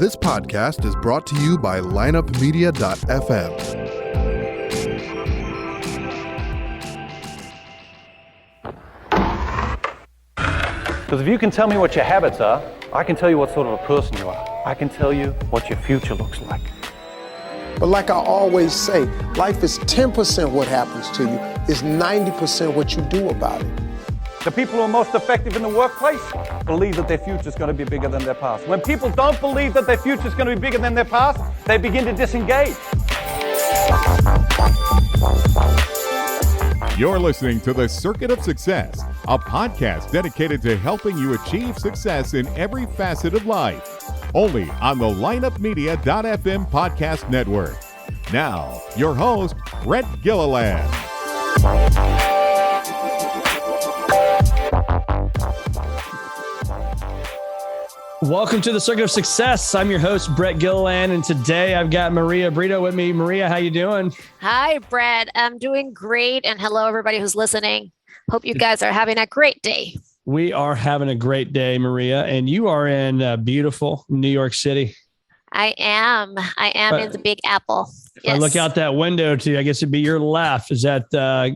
This podcast is brought to you by lineupmedia.fm. Because if you can tell me what your habits are, I can tell you what sort of a person you are. I can tell you what your future looks like. But like I always say, life is 10% what happens to you, it's 90% what you do about it. The people who are most effective in the workplace believe that their future is going to be bigger than their past. When people don't believe that their future is going to be bigger than their past, they begin to disengage. You're listening to The Circuit of Success, a podcast dedicated to helping you achieve success in every facet of life. Only on the lineupmedia.fm podcast network. Now, your host, Brett Gilliland. Welcome to the Circuit of Success. I'm your host, Brett Gilliland, and today I've got Maria Brito with me. Maria, how you doing? Hi, Brett. I'm doing great, and hello, everybody who's listening. Hope you guys are having a great day. We are having a great day, Maria, and you are in beautiful New York City. I am in the Big Apple. If I look out that window to, I guess it'd be your left. Is that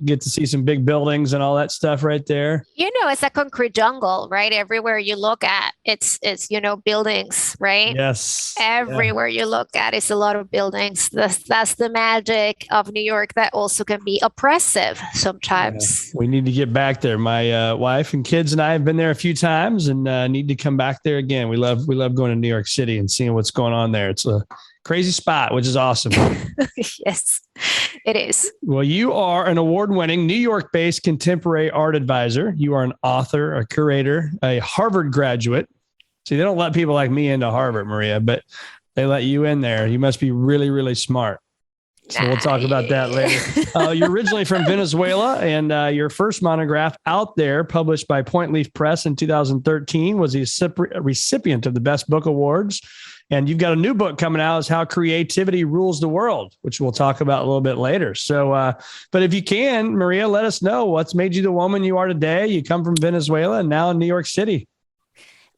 get to see some big buildings and all that stuff right there? You know, it's a concrete jungle, right? Everywhere you look at, it's buildings, right? Yes. Everywhere you look at, it's a lot of buildings. That's the magic of New York that also can be oppressive sometimes. Yeah. We need to get back there. My wife and kids and I have been there a few times and need to come back there again. We love going to New York City and seeing what's going on there. It's a crazy spot, which is awesome. Yes, it is. Well, you are an award-winning New York-based contemporary art advisor. You are an author, a curator, a Harvard graduate. See, they don't let people like me into Harvard, Maria, but they let you in there. You must be really, really smart. So we'll talk about that later. You're originally from Venezuela, and your first monograph out there, published by Point Leaf Press in 2013, was a recipient of the Best Book Awards. And you've got a new book coming out, is How Creativity Rules the World, which we'll talk about a little bit later. So, but if you can, Maria, let us know what's made you the woman you are today. You come from Venezuela and now in New York City.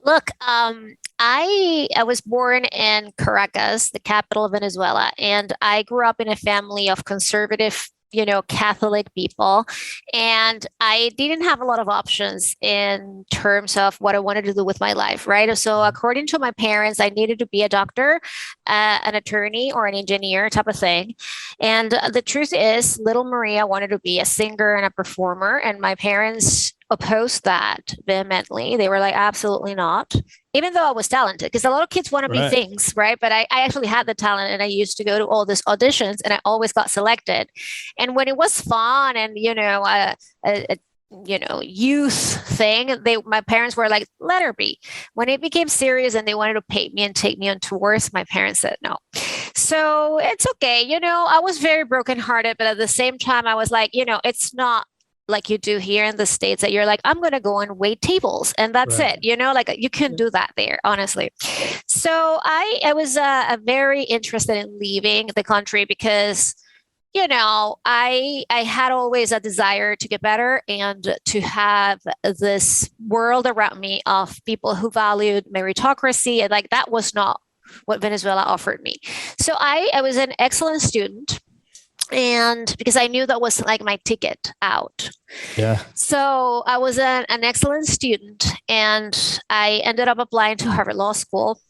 Look, I was born in Caracas, the capital of Venezuela, and I grew up in a family of conservative, Catholic people. And I didn't have a lot of options in terms of what I wanted to do with my life, right? So according to my parents, I needed to be a doctor, an attorney, or an engineer type of thing. And the truth is, little Maria wanted to be a singer and a performer, and my parents opposed that vehemently. They were like, absolutely not, even though I was talented, because a lot of kids want to be things, right? But I actually had the talent, and I used to go to all these auditions, and I always got selected. And when it was fun and, youth thing, my parents were like, let her be. When it became serious and they wanted to pay me and take me on tours, my parents said no. So it's okay. I was very brokenhearted, but at the same time, I was like, it's not like you do here in the States that you're like, I'm going to go and wait tables and that's it. Like you couldn't do that there, honestly. So I was very interested in leaving the country because, I had always a desire to get better and to have this world around me of people who valued meritocracy. And like, that was not what Venezuela offered me. So I was an excellent student. And because I knew that was like my ticket out. Yeah. So I was an excellent student, and I ended up applying to Harvard Law School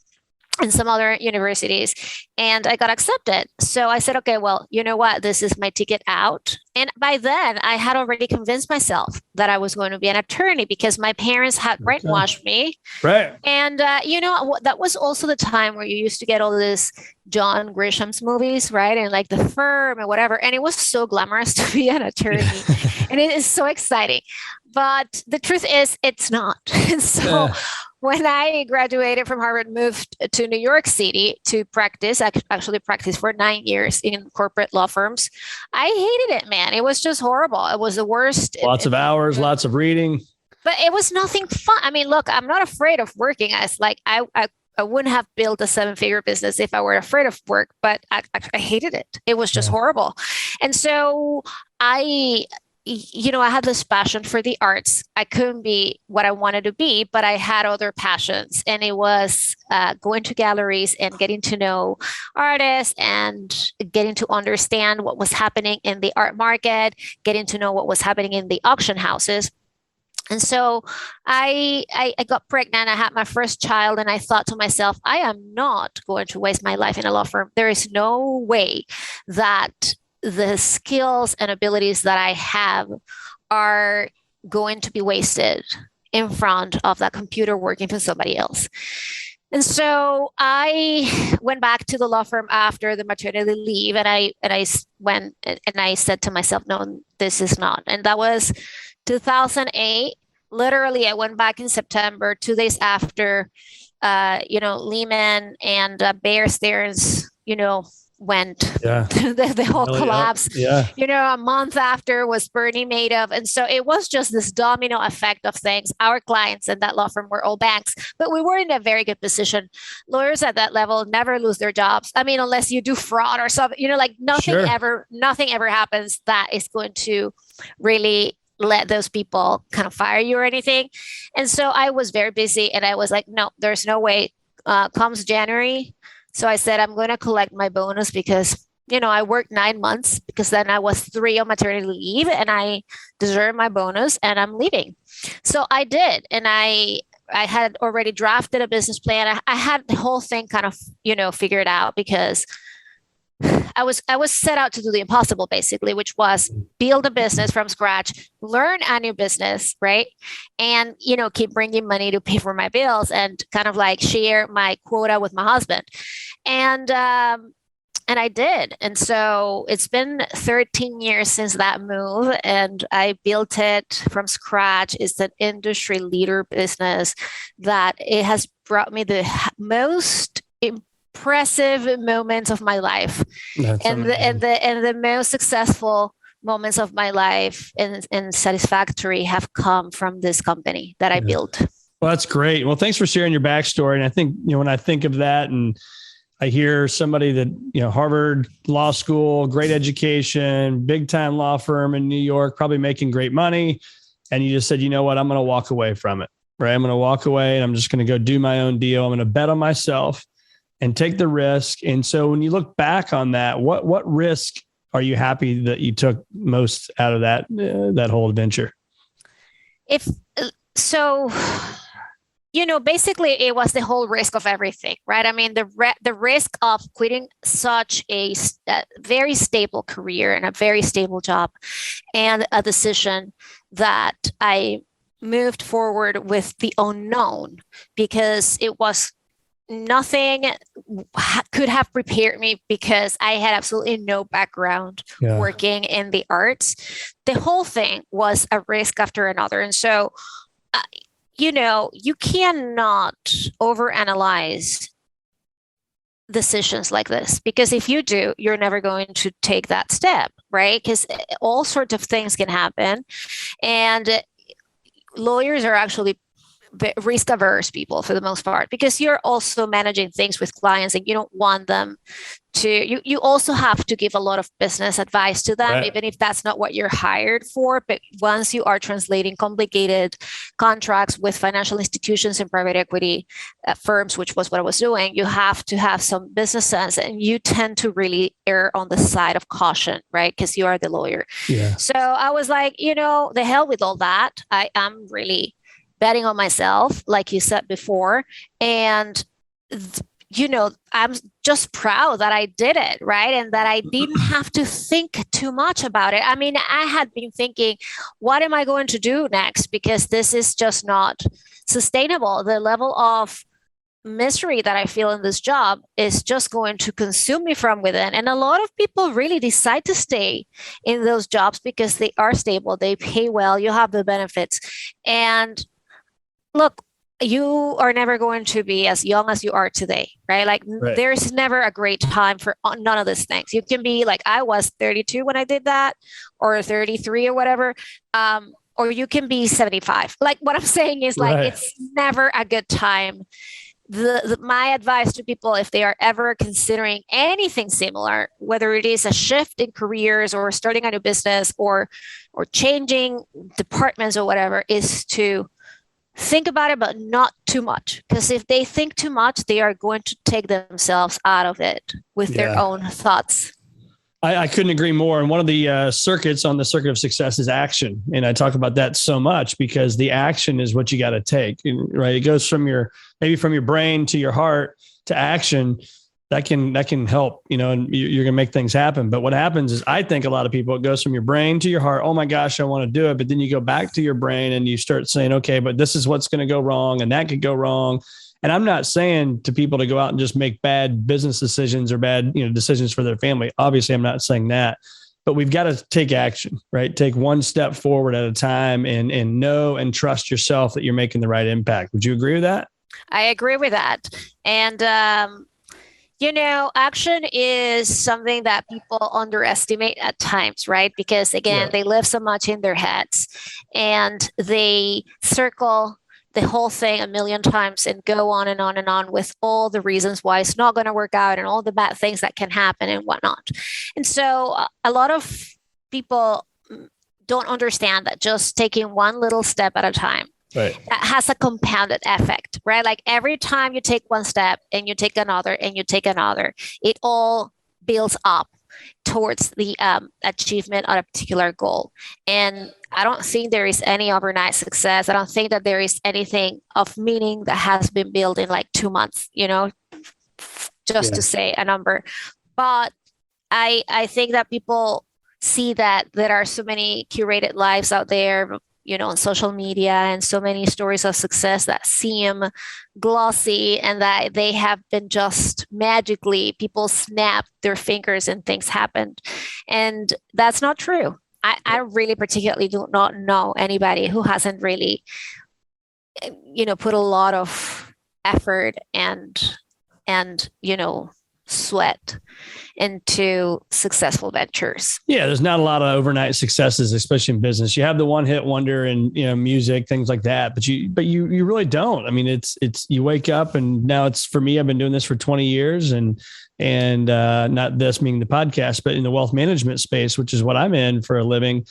and some other universities, and I got accepted. So I said, okay, well, you know what? This is my ticket out. And by then I had already convinced myself that I was going to be an attorney because my parents had brainwashed me. Right. And, that was also the time where you used to get all this John Grisham's movies, right? And like The Firm and whatever. And it was so glamorous to be an attorney. And it is so exciting. But the truth is, it's not. And so when I graduated from Harvard, moved to New York City to practice, actually practiced for 9 years in corporate law firms. I hated it, man. It was just horrible. It was the worst. Lots of hours, lots of reading. But it was nothing fun. I mean, look, I'm not afraid of working. I wouldn't have built a 7-figure business if I were afraid of work, but I hated it. It was just horrible. And so I I had this passion for the arts. I couldn't be what I wanted to be, but I had other passions. And it was going to galleries and getting to know artists and getting to understand what was happening in the art market, getting to know what was happening in the auction houses. And so I got pregnant. I had my first child, and I thought to myself, I am not going to waste my life in a law firm. There is no way that the skills and abilities that I have are going to be wasted in front of that computer working for somebody else. And so I went back to the law firm after the maternity leave, and I went and I said to myself, no, this is not. And that was 2008. Literally, I went back in September, 2 days after, Lehman and Bear Stearns, went the whole collapse. A month after was Bernie Madoff. And so it was just this domino effect of things. Our clients and that law firm were all banks, but we were in a very good position. Lawyers at that level never lose their jobs. I mean, unless you do fraud or something, nothing ever happens that is going to really let those people kind of fire you or anything. And so I was very busy, and I was like, no, there's no way. Comes January. So I said, I'm going to collect my bonus because, I worked 9 months because then I was 3 on maternity leave and I deserve my bonus and I'm leaving. So I did. And I had already drafted a business plan. I had the whole thing kind of, figured out because I was set out to do the impossible, basically, which was build a business from scratch, learn a new business, right? And, keep bringing money to pay for my bills and kind of like share my quota with my husband. And I did. And so it's been 13 years since that move, and I built it from scratch. It's an industry leader business that it has brought me the most impressive moments of my life, and the most successful moments of my life and satisfactory have come from this company that I built. Well, that's great. Well, thanks for sharing your backstory. And I think, when I think of that and I hear somebody that, Harvard Law School, great education, big time law firm in New York, probably making great money. And you just said, you know what, I'm going to walk away from it, right? I'm going to walk away and I'm just going to go do my own deal. I'm going to bet on myself and take the risk. And so when you look back on that, what risk are you happy that you took most out of that whole adventure? Basically it was the whole risk of everything, right? I mean, the risk of quitting such a very stable career and a very stable job, and a decision that I moved forward with the unknown, because it was nothing could have prepared me, because I had absolutely no background working in the arts. The whole thing was a risk after another. And so, you cannot overanalyze decisions like this, because if you do, you're never going to take that step, right? Because all sorts of things can happen. And lawyers are actually risk averse people for the most part, because you're also managing things with clients and you don't want them to, you also have to give a lot of business advice to them, even if that's not what you're hired for. But once you are translating complicated contracts with financial institutions and private equity firms, which was what I was doing, you have to have some business sense, and you tend to really err on the side of caution, right? Because you are the lawyer. So I was like, the hell with all that. I am really betting on myself, like you said before. And, I'm just proud that I did it, right? And that I didn't have to think too much about it. I mean, I had been thinking, what am I going to do next? Because this is just not sustainable. The level of misery that I feel in this job is just going to consume me from within. And a lot of people really decide to stay in those jobs because they are stable, they pay well, you have the benefits. And look, you are never going to be as young as you are today, right? Like there's never a great time for none of these things. You can be like, I was 32 when I did that, or 33 or whatever. Or you can be 75. Like what I'm saying is like, it's never a good time my advice to people, if they are ever considering anything similar, whether it is a shift in careers or starting a new business or changing departments or whatever, is to think about it, but not too much. Because if they think too much, they are going to take themselves out of it with their own thoughts. I couldn't agree more. And one of the circuits on the circuit of success is action. And I talk about that so much because the action is what you got to take, right? It goes from maybe from your brain to your heart to action. That can help, and you're going to make things happen. But what happens is, I think a lot of people, it goes from your brain to your heart. Oh my gosh, I want to do it. But then you go back to your brain and you start saying, okay, but this is what's going to go wrong. And that could go wrong. And I'm not saying to people to go out and just make bad business decisions or bad, decisions for their family. Obviously, I'm not saying that, but we've got to take action, right? Take one step forward at a time and know and trust yourself that you're making the right impact. Would you agree with that? I agree with that. And, action is something that people underestimate at times, right? Because again, they live so much in their heads and they circle the whole thing a million times and go on and on and on with all the reasons why it's not going to work out and all the bad things that can happen and whatnot. And so a lot of people don't understand that just taking one little step at a time, that has a compounded effect, right? Like every time you take one step and you take another and you take another, it all builds up towards the achievement of a particular goal. And I don't think there is any overnight success. I don't think that there is anything of meaning that has been built in like 2 months, just to say a number. But I think that people see that there are so many curated lives out there, on social media, and so many stories of success that seem glossy and that they have been just magically, people snap their fingers and things happened. And that's not true. I really particularly do not know anybody who hasn't really, put a lot of effort and sweat into successful ventures. Yeah, there's not a lot of overnight successes, especially in business. You have the one hit wonder in music, things like that, but you really don't. I mean, it's you wake up, and now it's, for me, I've been doing this for 20 years and not this meaning the podcast, but in the wealth management space, which is what I'm in for a living.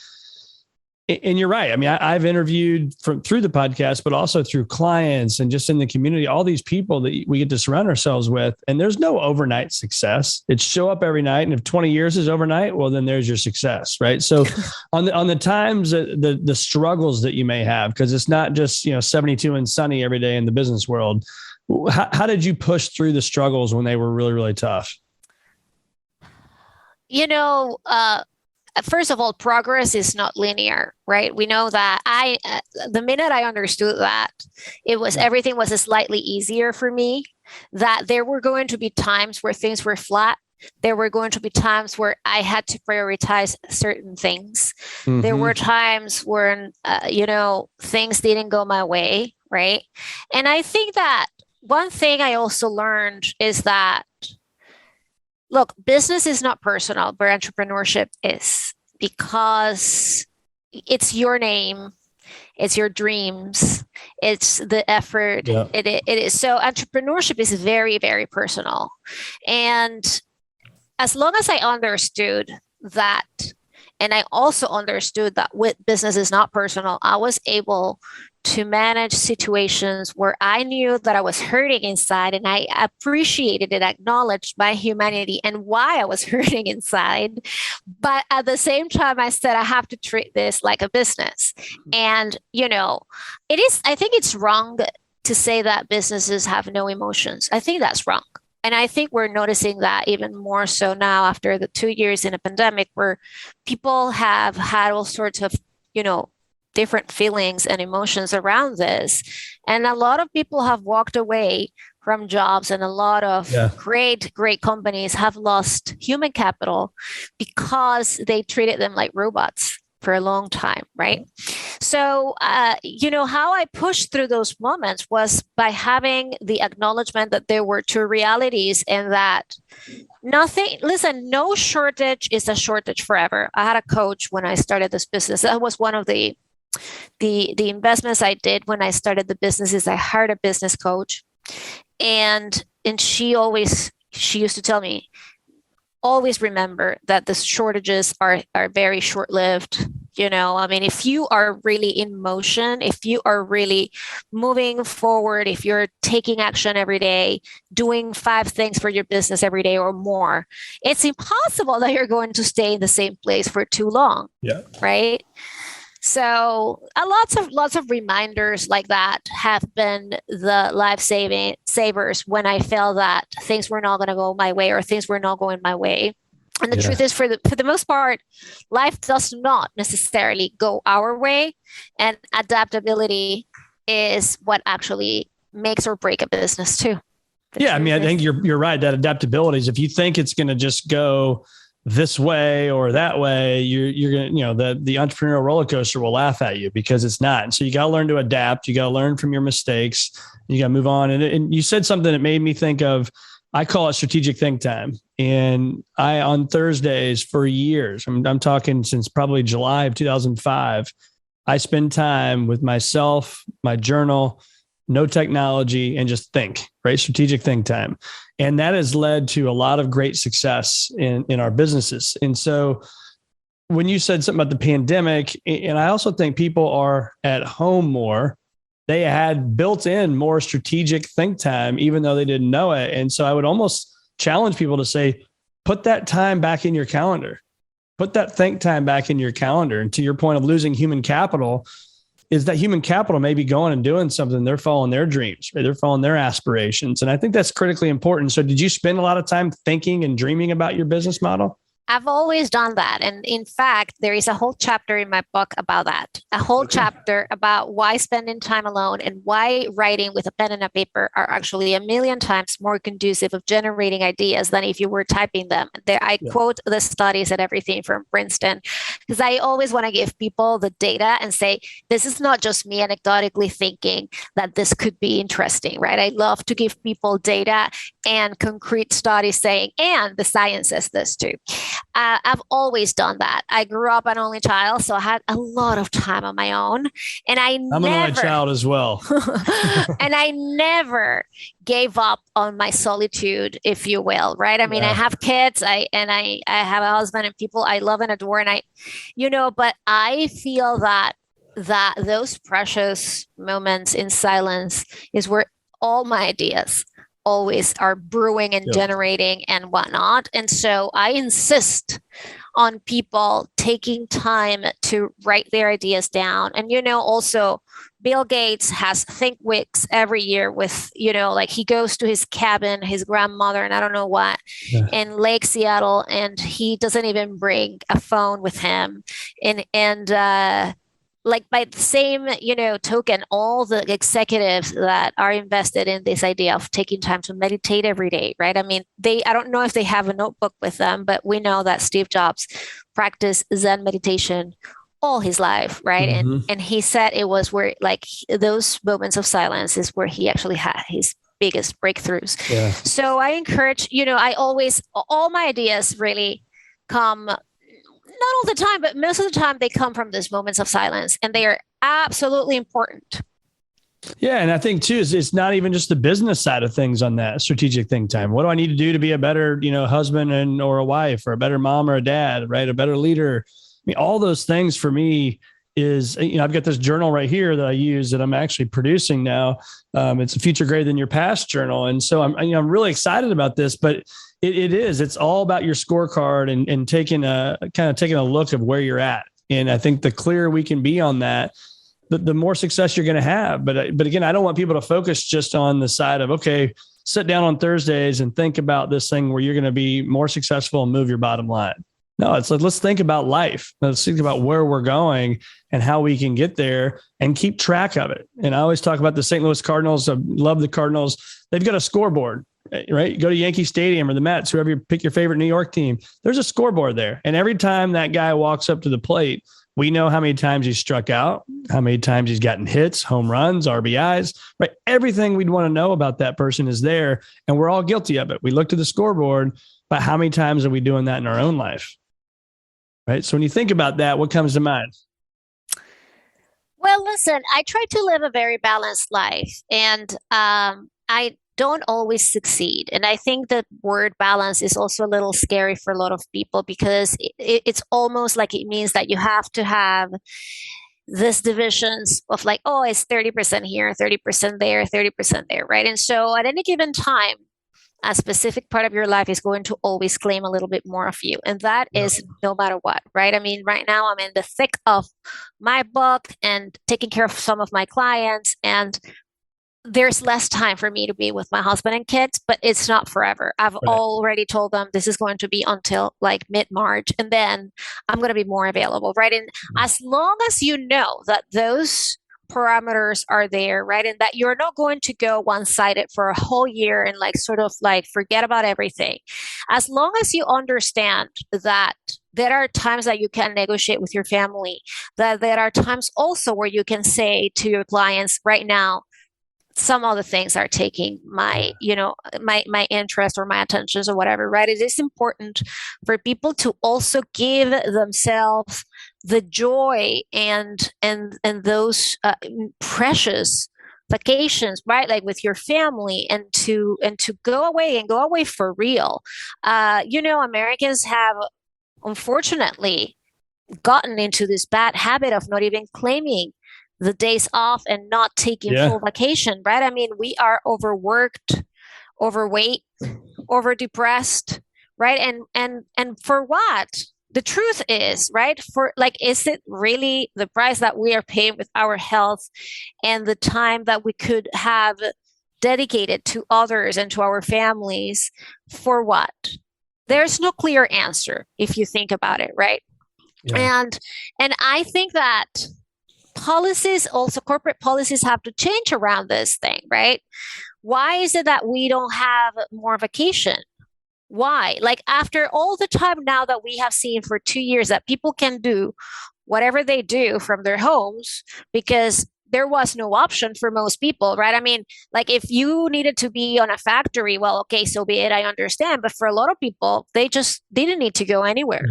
And you're right. I mean, I've interviewed through the podcast, but also through clients and just in the community, all these people that we get to surround ourselves with. And there's no overnight success. It's show up every night. And if 20 years is overnight, well, then there's your success, right? So on the times, the struggles that you may have, because it's not just, 72 and sunny every day in the business world. How did you push through the struggles when they were really, really tough? First of all, progress is not linear, right? We know that the minute I understood that, everything was slightly easier for me, that there were going to be times where things were flat. There were going to be times where I had to prioritize certain things. Mm-hmm. There were times when, things didn't go my way, right? And I think that one thing I also learned is that, look, business is not personal, but entrepreneurship is, because it's your name, it's your dreams, it's the effort. Yeah. It is. So entrepreneurship is very, very personal. And as long as I understood that, and I also understood that with business is not personal, I was able to manage situations where I knew that I was hurting inside, and I appreciated and acknowledged my humanity and why I was hurting inside. But at the same time, I said, I have to treat this like a business. And, I think it's wrong to say that businesses have no emotions. I think that's wrong. And I think we're noticing that even more so now after the 2 years in a pandemic, where people have had all sorts of, different feelings and emotions around this. And a lot of people have walked away from jobs, and a lot of great companies have lost human capital because they treated them like robots for a long time, right? So, how I pushed through those moments was by having the acknowledgement that there were two realities, and that no shortage is a shortage forever. I had a coach when I started this business. That was one of the investments I did when I started the business, is I hired a business coach. And she used to tell me, always remember that the shortages are very short-lived. I mean, if you are really in motion, if you are really moving forward, if you're taking action every day, doing 5 things for your business every day or more, it's impossible that you're going to stay in the same place for too long. Yeah. Right. So lots of reminders like that have been the savers when I felt that things were not going to go my way or things were not going my way. And the truth is, for the most part, life does not necessarily go our way, and adaptability is what actually makes or break a business too. Yeah, I mean, I think you're right. That adaptability is, if you think it's going to just go this way or that way, you're going to, the entrepreneurial roller coaster will laugh at you, because it's not. And so you got to learn to adapt. You got to learn from your mistakes. You got to move on. And you said something that made me think of, I call it strategic think time. And on Thursdays for years, I'm talking since probably July of 2005, I spend time with myself, my journal, no technology, and just think, right? Strategic think time. And that has led to a lot of great success in our businesses. And so when you said something about the pandemic, and I also think people are at home more, they had built in more strategic think time, even though they didn't know it. And so I would almost challenge people to say, put that time back in your calendar, put that think time back in your calendar. And to your point of losing human capital, is that human capital may be going and doing something. They're following their dreams, right? They're following their aspirations. And I think that's critically important. So did you spend a lot of time thinking and dreaming about your business model? I've always done that. And in fact, there is a whole chapter in my book about that, a whole chapter about why spending time alone and why writing with a pen and a paper are actually a million times more conducive of generating ideas than if you were typing them. I quote the studies and everything from Princeton, because I always want to give people the data and say, this is not just me anecdotically thinking that this could be interesting, right? I love to give people data and concrete studies saying, and the science says this too. I've always done that. I grew up an only child, so I had a lot of time on my own. And I'm an only child as well. And I never gave up on my solitude, if you will, right? I mean, I have kids, I have a husband and people I love and adore, and but I feel that those precious moments in silence is where all my ideas always are brewing and generating and whatnot. And so I insist on people taking time to write their ideas down. And, also Bill Gates has Think Weeks every year with, like he goes to his cabin, his grandmother, and I don't know what, in Lake Seattle, and he doesn't even bring a phone with him. And like by the same, token, all the executives that are invested in this idea of taking time to meditate every day, right? I mean, I don't know if they have a notebook with them, but we know that Steve Jobs practiced Zen meditation all his life, right? Mm-hmm. And he said it was where, like, those moments of silence is where he actually had his biggest breakthroughs. Yeah. So I encourage, all my ideas really come, not all the time, but most of the time they come from these moments of silence, and they are absolutely important. Yeah. And I think too, it's not even just the business side of things on that strategic think time. What do I need to do to be a better, husband or a wife, or a better mom or a dad, right? A better leader. I mean, all those things for me is, I've got this journal right here that I use that I'm actually producing now. It's a Future Greater Than Your Past journal. And so I'm really excited about this, but it's all about your scorecard and taking a look of where you're at. And I think the clearer we can be on that, the more success you're going to have. But again, I don't want people to focus just on the side of, okay, sit down on Thursdays and think about this thing where you're going to be more successful and move your bottom line. No, it's like, let's think about life. Let's think about where we're going and how we can get there and keep track of it. And I always talk about the St. Louis Cardinals. I love the Cardinals. They've got a scoreboard, right? You go to Yankee Stadium or the Mets, whoever you pick your favorite New York team, there's a scoreboard there. And every time that guy walks up to the plate, we know how many times he's struck out, how many times he's gotten hits, home runs, RBIs, right? Everything we'd want to know about that person is there. And we're all guilty of it. We look to the scoreboard, but how many times are we doing that in our own life? Right. So when you think about that, what comes to mind? Well, listen, I try to live a very balanced life, and I don't always succeed. And I think the word balance is also a little scary for a lot of people, because it's almost like it means that you have to have this divisions of like, oh, it's 30% here, 30% there, 30% there, right? And so at any given time, a specific part of your life is going to always claim a little bit more of you. And that is no matter what, right? I mean, right now I'm in the thick of my book and taking care of some of my clients, and there's less time for me to be with my husband and kids, but it's not forever. I've already told them this is going to be until like mid-March, and then I'm going to be more available, right? And as long as you know that those parameters are there, right, and that you're not going to go one-sided for a whole year and like sort of like forget about everything, as long as you understand that there are times that you can negotiate with your family, that there are times also where you can say to your clients, right now, some other things are taking my, my interest or my attentions or whatever, right? It is important for people to also give themselves the joy and those precious vacations, right? Like with your family, and to go away for real. Americans have unfortunately gotten into this bad habit of not even claiming the days off and not taking full vacation, right? I mean, we are overworked, overweight, overdepressed, right? And for what? The truth is, right? For like, is it really the price that we are paying with our health and the time that we could have dedicated to others and to our families? For what? There's no clear answer if you think about it, right? Yeah. And I think that corporate policies have to change around this thing, right? Why is it that we don't have more vacation? Why? Like, after all the time now that we have seen for 2 years that people can do whatever they do from their homes, because there was no option for most people, right? I mean, like, if you needed to be on a factory, well, okay, so be it, I understand. But for a lot of people, they just didn't need to go anywhere.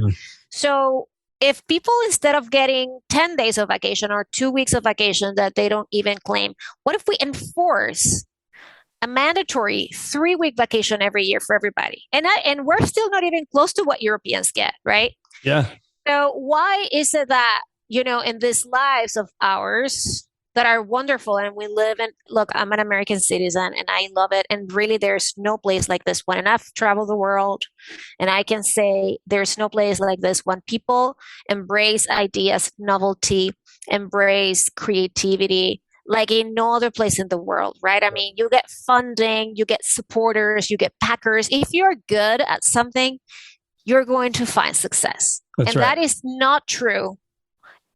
So if people, instead of getting 10 days of vacation or 2 weeks of vacation that they don't even claim, what if we enforce a mandatory 3-week vacation every year for everybody? And we're still not even close to what Europeans get, right? Yeah. So why is it that, in these lives of ours that are wonderful, and we live in, look, I'm an American citizen and I love it. And really, there's no place like this one. And I've traveled the world, and I can say there's no place like this when people embrace ideas, novelty, embrace creativity, like in no other place in the world, right? I mean, you get funding, you get supporters, you get backers. If you're good at something, you're going to find success. That's right. That is not true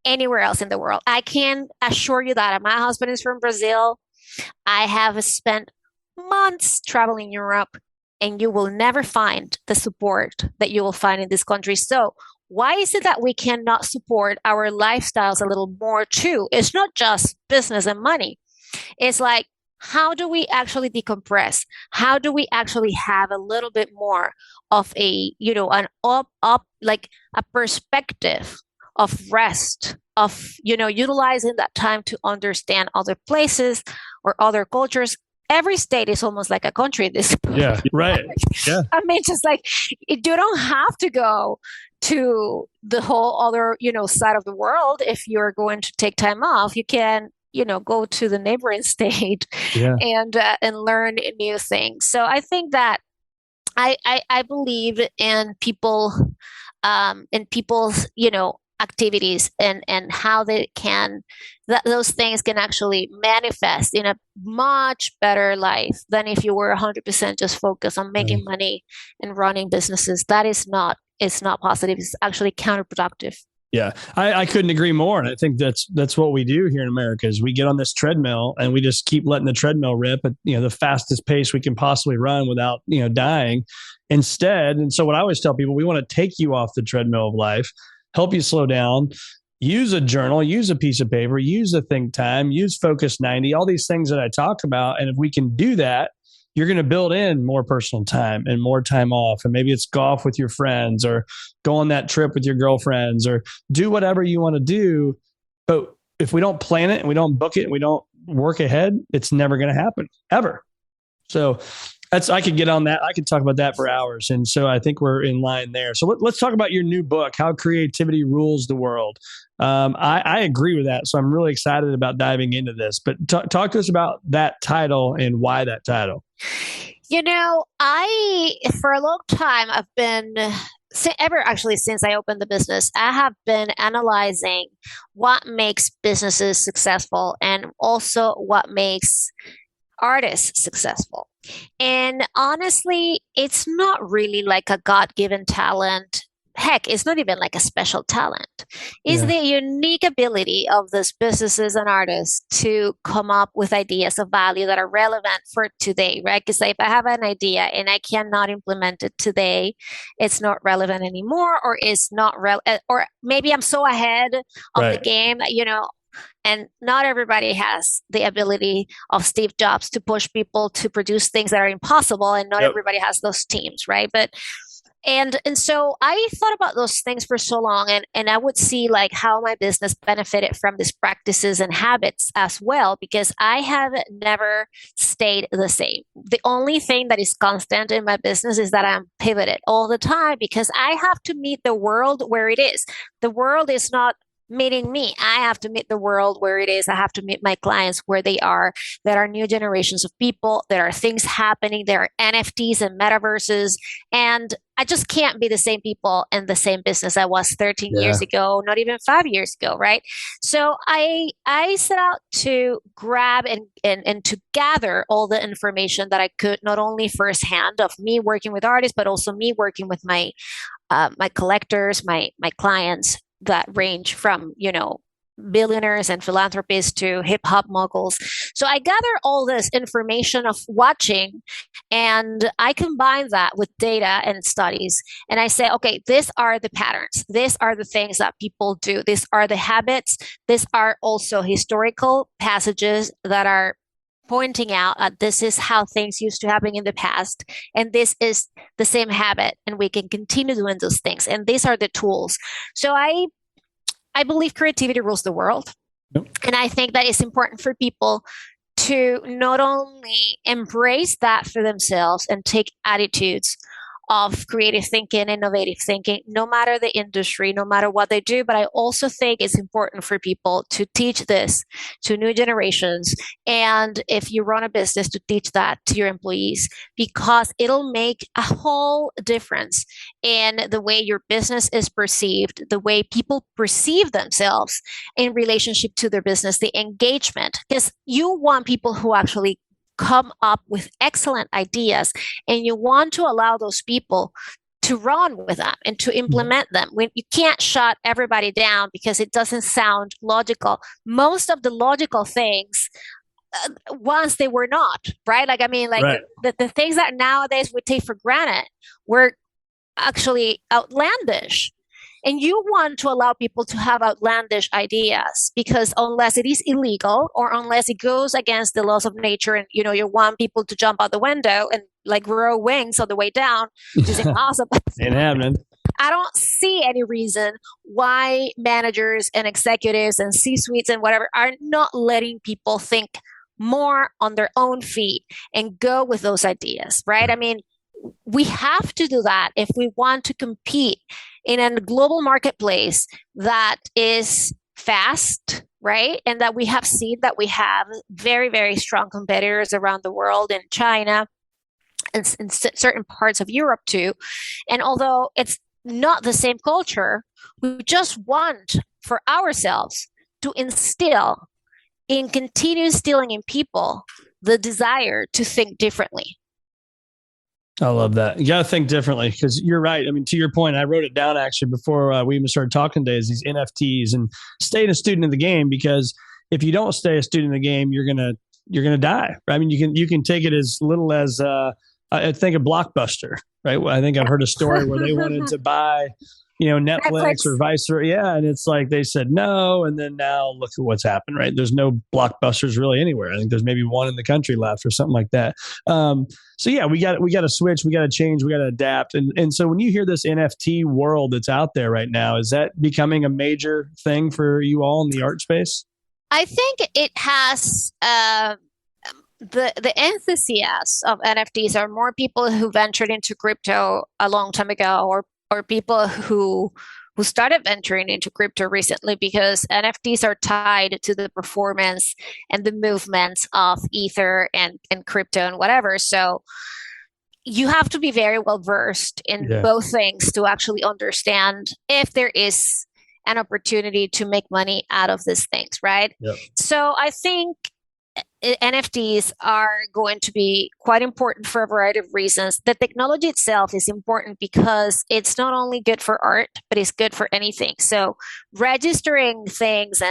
anywhere else in the world. I can assure you that. My husband is from Brazil. I have spent months traveling Europe, and you will never find the support that you will find in this country. So why is it that we cannot support our lifestyles a little more too? It's not just business and money. It's like, how do we actually decompress? How do we actually have a little bit more of a, like a perspective of rest, of, utilizing that time to understand other places or other cultures? Every state is almost like a country at this point. Yeah, right. Yeah. I mean, just like, you don't have to go to the whole other, side of the world. If you're going to take time off, you can, go to the neighboring state and learn new things. So I think that I believe in people, in people's, activities and how they can, those things can actually manifest in a much better life than if you were 100% just focused on making money and running businesses. That is not, it's not positive. It's actually counterproductive. Yeah, I couldn't agree more. And I think that's what we do here in America is we get on this treadmill and we just keep letting the treadmill rip at, the fastest pace we can possibly run without, dying instead. And so what I always tell people, we want to take you off the treadmill of life, help you slow down, use a journal, use a piece of paper, use a think time, use Focus 90, all these things that I talk about. And if we can do that, you're going to build in more personal time and more time off. And maybe it's golf with your friends or go on that trip with your girlfriends or do whatever you want to do. But if we don't plan it and we don't book it and we don't work ahead, it's never going to happen ever. So I could get on that. I could talk about that for hours. And so I think we're in line there. So let's talk about your new book, How Creativity Rules the World. I agree with that. So I'm really excited about diving into this. But talk to us about that title and why that title. For a long time, I've been, since I opened the business, I have been analyzing what makes businesses successful and also what makes artists successful. And honestly, it's not really like a God-given talent. Heck, it's not even like a special talent. It's the unique ability of these businesses and artists to come up with ideas of value that are relevant for today, right? Because if I have an idea and I cannot implement it today, it's not relevant anymore, or it's not or maybe I'm so ahead of the game, and not everybody has the ability of Steve Jobs to push people to produce things that are impossible, and not everybody has those teams, right? And so I thought about those things for so long, and I would see like how my business benefited from these practices and habits as well, because I have never stayed the same. The only thing that is constant in my business is that I'm pivoted all the time, because I have to meet the world where it is. The world is not meeting me. I have to meet the world where it is. I have to meet my clients where they are. There are new generations of people. There are things happening. There are NFTs and metaverses. And I just can't be the same people in the same business I was 13 years ago, not even 5 years ago, right? So I set out to grab and to gather all the information that I could, not only firsthand of me working with artists, but also me working with my collectors, my clients, that range from, billionaires and philanthropists to hip hop moguls. So I gather all this information of watching, and I combine that with data and studies. And I say, okay, these are the patterns. These are the things that people do. These are the habits. These are also historical passages that are pointing out that this is how things used to happen in the past, and this is the same habit, and we can continue doing those things. And these are the tools. So I believe creativity rules the world. Yep. And I think that it's important for people to not only embrace that for themselves and take attitudes of creative thinking, innovative thinking, no matter the industry, no matter what they do. But I also think it's important for people to teach this to new generations. And if you run a business, to teach that to your employees, because it'll make a whole difference in the way your business is perceived, the way people perceive themselves in relationship to their business, the engagement, because you want people who actually come up with excellent ideas, and you want to allow those people to run with them and to implement them. When you can't shut everybody down because it doesn't sound logical. Most of the logical things once they were not, right? The things that nowadays we take for granted were actually outlandish. And you want to allow people to have outlandish ideas, because unless it is illegal or unless it goes against the laws of nature, and you want people to jump out the window and like grow wings on the way down, which is impossible. Ain't happening. I don't see any reason why managers and executives and C-suites and whatever are not letting people think more on their own feet and go with those ideas, right? I mean, we have to do that if we want to compete in a global marketplace that is fast, right? And that we have seen that we have very, very strong competitors around the world, in China and in certain parts of Europe too. And although it's not the same culture, we just want for ourselves to continue instilling in people the desire to think differently. I love that. You got to think differently, because you're right. I mean, to your point, I wrote it down actually before we even started talking today, is these NFTs, and staying a student of the game, because if you don't stay a student of the game, you're going to die. I mean, you can take it as little as, I think a Blockbuster, right? I think I've heard a story where they wanted to buy, Netflix or vice versa. Yeah. And it's like, they said no. And then now look at what's happened, right? There's no Blockbusters really anywhere. I think there's maybe one in the country left or something like that. So yeah, we got to switch, we got to change, we got to adapt. And so when you hear this NFT world that's out there right now, is that becoming a major thing for you all in the art space? I think it has the enthusiasts of NFTs are more people who ventured into crypto a long time ago, or people who started venturing into crypto recently, because NFTs are tied to the performance and the movements of Ether and crypto and whatever. So you have to be very well versed in both things to actually understand if there is an opportunity to make money out of these things, right? Yep. So I think NFTs are going to be quite important for a variety of reasons. The technology itself is important because it's not only good for art, but it's good for anything. So registering things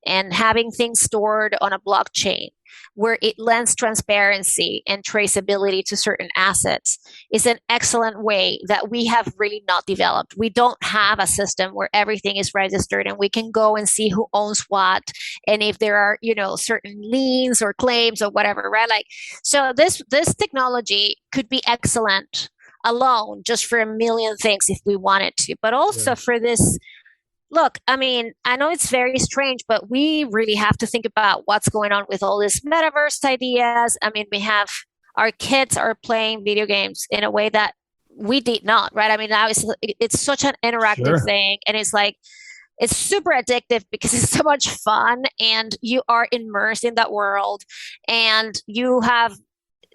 and having things stored on a blockchain where it lends transparency and traceability to certain assets is an excellent way that we have really not developed. We don't have a system where everything is registered and we can go and see who owns what and if there are, certain liens or claims or whatever, right? Like, so this technology could be excellent alone just for a million things if we wanted to, but also for this. Look, I mean, I know it's very strange, but we really have to think about what's going on with all these metaverse ideas. I mean, our kids are playing video games in a way that we did not, right? I mean, now it's such an interactive thing, and it's like, it's super addictive because it's so much fun and you are immersed in that world, and you have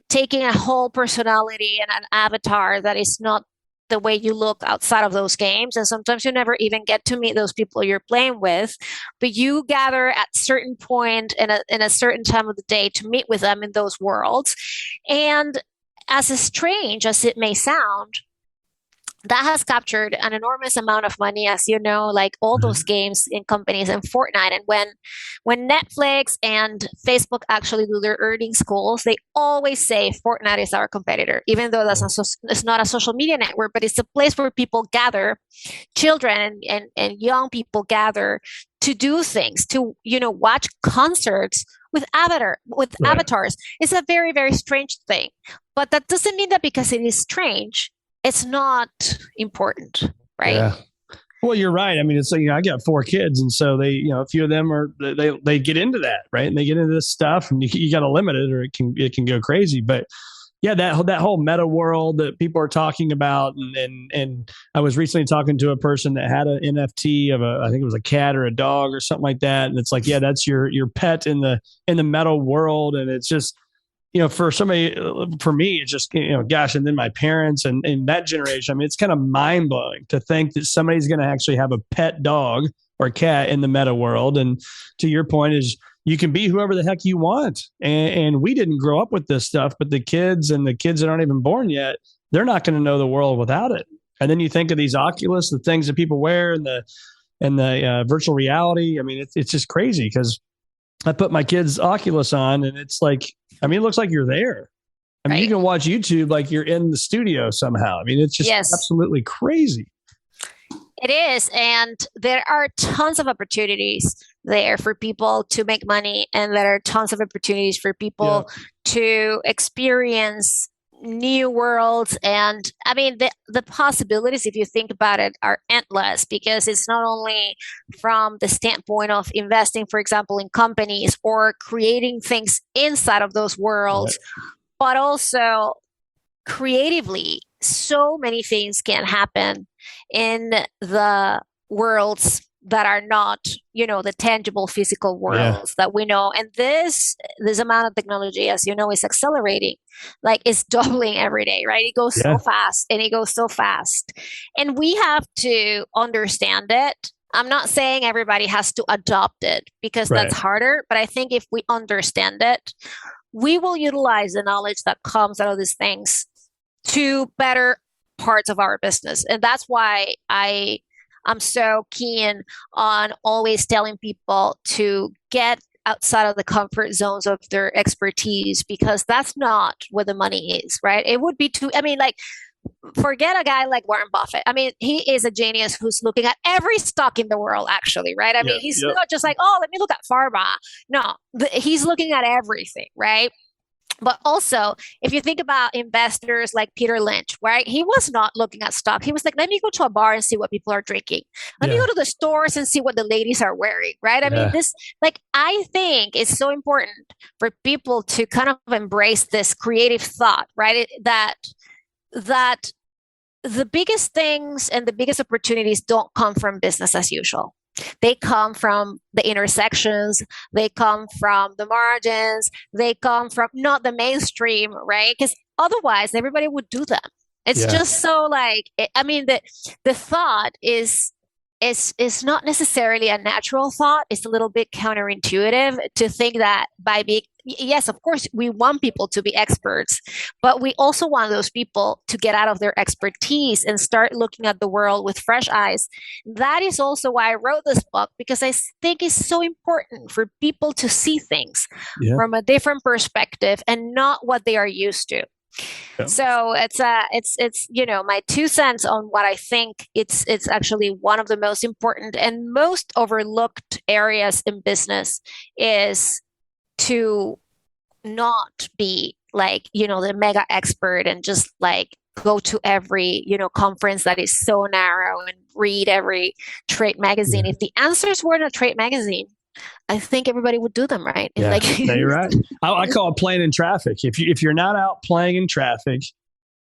taken a whole personality and an avatar that is not the way you look outside of those games. And sometimes you never even get to meet those people you're playing with, but you gather at certain point in a certain time of the day to meet with them in those worlds. And as strange as it may sound, that has captured an enormous amount of money, as you know, like all those games in companies and Fortnite. And when Netflix and Facebook actually do their earnings calls, they always say Fortnite is our competitor, even though it's not a social media network, but it's a place where people gather, children and young people gather to do things, to, watch concerts with avatars. It's a very, very strange thing. But that doesn't mean that because it is strange, it's not important, right? Yeah. Well, you're right. I mean, it's like, I got 4 kids, and so they, a few of them they get into that, right? And they get into this stuff, and you got to limit it, or it can go crazy. But yeah, that whole meta world that people are talking about, and I was recently talking to a person that had an NFT of I think it was a cat or a dog or something like that, and it's like, that's your pet in the meta world, and it's just. For somebody, for me, it's just, gosh, and then my parents and that generation, I mean, it's kind of mind blowing to think that somebody's going to actually have a pet dog or cat in the meta world. And to your point is you can be whoever the heck you want. And we didn't grow up with this stuff, but the kids that aren't even born yet, they're not going to know the world without it. And then you think of these Oculus, the things that people wear and the virtual reality. I mean, it's just crazy because I put my kids' Oculus on and it's like, I mean, it looks like you're there. I mean, you can watch YouTube like you're in the studio somehow. I mean, it's just absolutely crazy. It is. And there are tons of opportunities there for people to make money. And there are tons of opportunities for people to experience new worlds. And I mean, the possibilities, if you think about it, are endless, because it's not only from the standpoint of investing, for example, in companies or creating things inside of those worlds, but also creatively, so many things can happen in the worlds that are not, the tangible physical worlds that we know. And this amount of technology, as you know, is accelerating, like it's doubling every day, right? It goes so fast and it goes so fast. And we have to understand it. I'm not saying everybody has to adopt it because that's harder, but I think if we understand it, we will utilize the knowledge that comes out of these things to better parts of our business. And that's why I'm so keen on always telling people to get outside of the comfort zones of their expertise, because that's not where the money is, right? It would be forget a guy like Warren Buffett. I mean, he is a genius who's looking at every stock in the world, actually, right? I mean, he's not just like, let me look at pharma. No, he's looking at everything, right? But also, if you think about investors like Peter Lynch, right? He was not looking at stock. He was like, let me go to a bar and see what people are drinking. Let me go to the stores and see what the ladies are wearing, right? I mean, I think it's so important for people to kind of embrace this creative thought, right? That the biggest things and the biggest opportunities don't come from business as usual. They come from the intersections. They come from the margins. They come from not the mainstream, right? Because otherwise, everybody would do them. It's just so the thought is not necessarily a natural thought. It's a little bit counterintuitive to think that by being, yes, of course, we want people to be experts, but we also want those people to get out of their expertise and start looking at the world with fresh eyes. That is also why I wrote this book, because I think it's so important for people to see things from a different perspective and not what they are used to. So it's my 2 cents on what I think it's actually one of the most important and most overlooked areas in business is to not be the mega expert and just go to every conference that is so narrow and read every trade magazine. If the answers were in a trade magazine, I think everybody would do them, right? Yeah, no, you're right. I call it playing in traffic. If you're not out playing in traffic,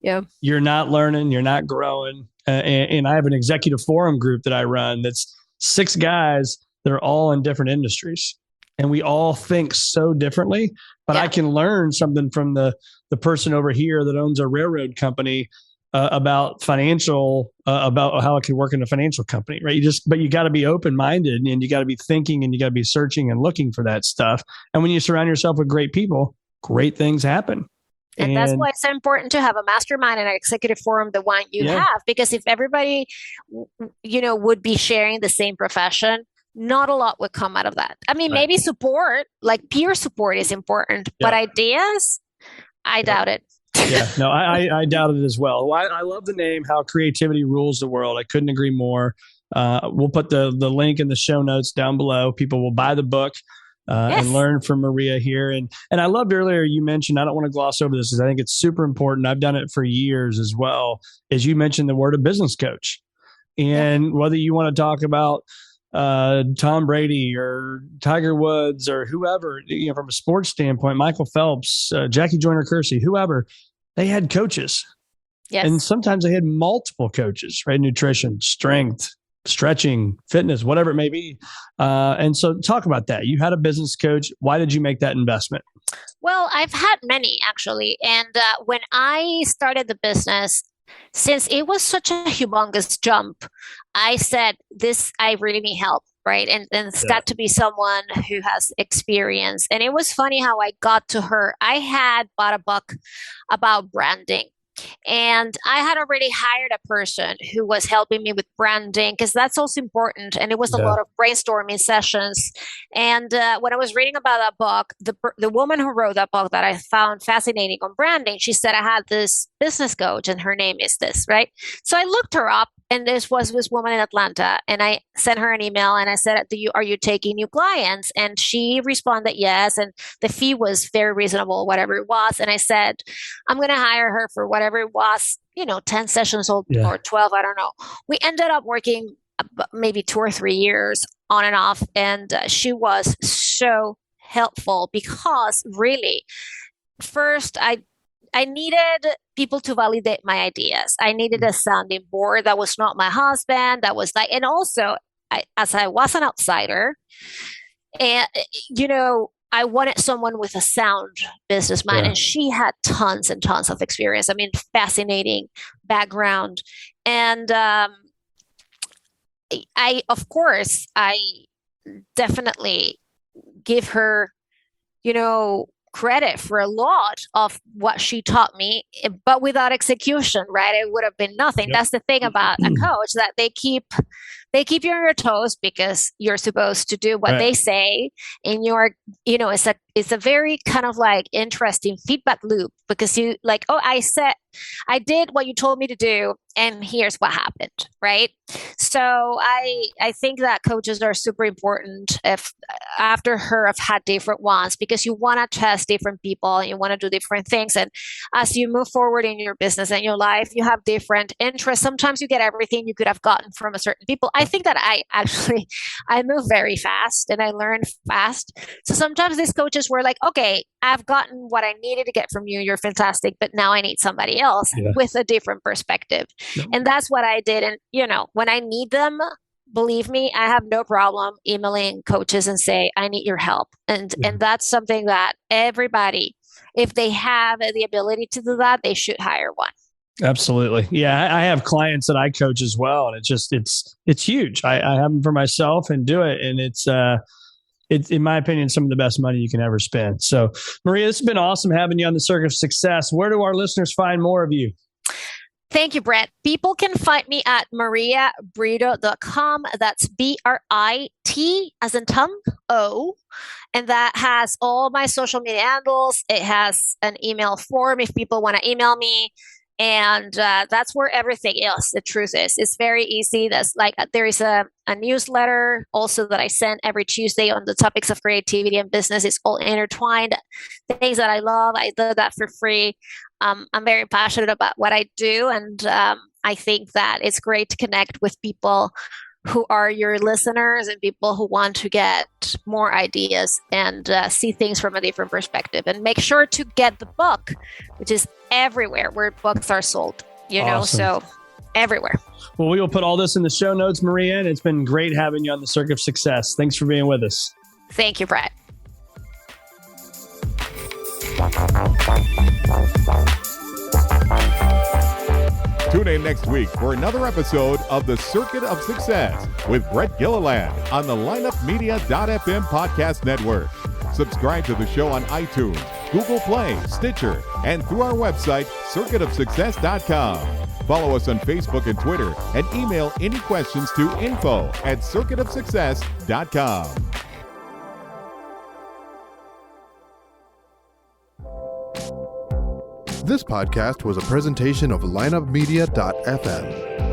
you're not learning, you're not growing. And I have an executive forum group that I run that's 6 guys that are all in different industries. And we all think so differently, but I can learn something from the person over here that owns a railroad company about financial, about how it could work in a financial company, right? But you got to be open-minded and you got to be thinking and you got to be searching and looking for that stuff. And when you surround yourself with great people, great things happen. And that's why it's so important to have a mastermind and an executive forum, the one you have, because if everybody, would be sharing the same profession, not a lot would come out of that. I mean, maybe support, like peer support is important, but ideas, I doubt it. I doubt it as well. I love the name, How Creativity Rules the World. I couldn't agree more. We'll put the link in the show notes down below. People will buy the book and learn from Maria here. And I loved earlier you mentioned, I don't want to gloss over this because I think it's super important. I've done it for years as well, as you mentioned the word of business coach. And whether you want to talk about Tom Brady or Tiger Woods or whoever, from a sports standpoint, Michael Phelps, Jackie Joyner-Kersee, whoever, they had coaches. Yes. And sometimes they had multiple coaches, right? Nutrition, strength, stretching, fitness, whatever it may be. And so talk about that. You had a business coach. Why did you make that investment? Well, I've had many actually. And when I started the business, since it was such a humongous jump, I said, I really need help, right? And it's got to be someone who has experience. And it was funny how I got to her. I had bought a book about branding. And I had already hired a person who was helping me with branding because that's also important. And it was a lot of brainstorming sessions. And when I was reading about that book, the woman who wrote that book that I found fascinating on branding, she said, I had this business coach and her name is this, right? So I looked her up and this was this woman in Atlanta. And I sent her an email and I said, are you taking new clients? And she responded, yes. And the fee was very reasonable, whatever it was. And I said, I'm going to hire her for whatever it was, 10 sessions or 12, I don't know. We ended up working maybe 2 or 3 years on and off. And she was so helpful because really, first, I needed people to validate my ideas. I needed a sounding board that was not my husband. That was and also, as I was an outsider, and I wanted someone with a sound business mind, and she had tons and tons of experience. I mean, fascinating background, and I definitely give her, credit for a lot of what she taught me, but without execution, right? It would have been nothing. That's the thing about a coach, that they keep they keep you on your toes because you're supposed to do what they say, and you're, it's a very kind of like interesting feedback loop, because you like, oh, I did what you told me to do, and here's what happened, right? So I think that coaches are super important. If after her, I've had different ones, because you want to test different people, and you want to do different things, and as you move forward in your business and your life, you have different interests. Sometimes you get everything you could have gotten from a certain people. I think that I move very fast and I learn fast. So sometimes these coaches were like, okay, I've gotten what I needed to get from you. You're fantastic, but now I need somebody else with a different perspective. And that's what I did. And, when I need them, believe me, I have no problem emailing coaches and say, I need your help. And that's something that everybody, if they have the ability to do that, they should hire one. Absolutely. Yeah. I have clients that I coach as well. And it's huge. I have them for myself and do it. And it's in my opinion, some of the best money you can ever spend. So Maria, this has been awesome having you on the Circuit of Success. Where do our listeners find more of you? Thank you, Brett. People can find me at mariabrito.com. That's BRIT as in tongue, O. And that has all my social media handles. It has an email form if people want to email me. And that's where everything else, the truth is. It's very easy. There is a newsletter also that I send every Tuesday on the topics of creativity and business. It's all intertwined. Things that I love, I do that for free. I'm very passionate about what I do. And I think that it's great to connect with people who are your listeners and people who want to get more ideas and see things from a different perspective. And make sure to get the book, which is everywhere where books are sold, so everywhere. Well, we will put all this in the show notes, Maria, and it's been great having you on the Circuit of Success. Thanks for being with us. Thank you, Brett. Tune in next week for another episode of The Circuit of Success with Brett Gilliland on the lineupmedia.fm podcast network. Subscribe to the show on iTunes, Google Play, Stitcher, and through our website, circuitofsuccess.com. Follow us on Facebook and Twitter, and email any questions to info@circuitofsuccess.com. This podcast was a presentation of lineupmedia.fm.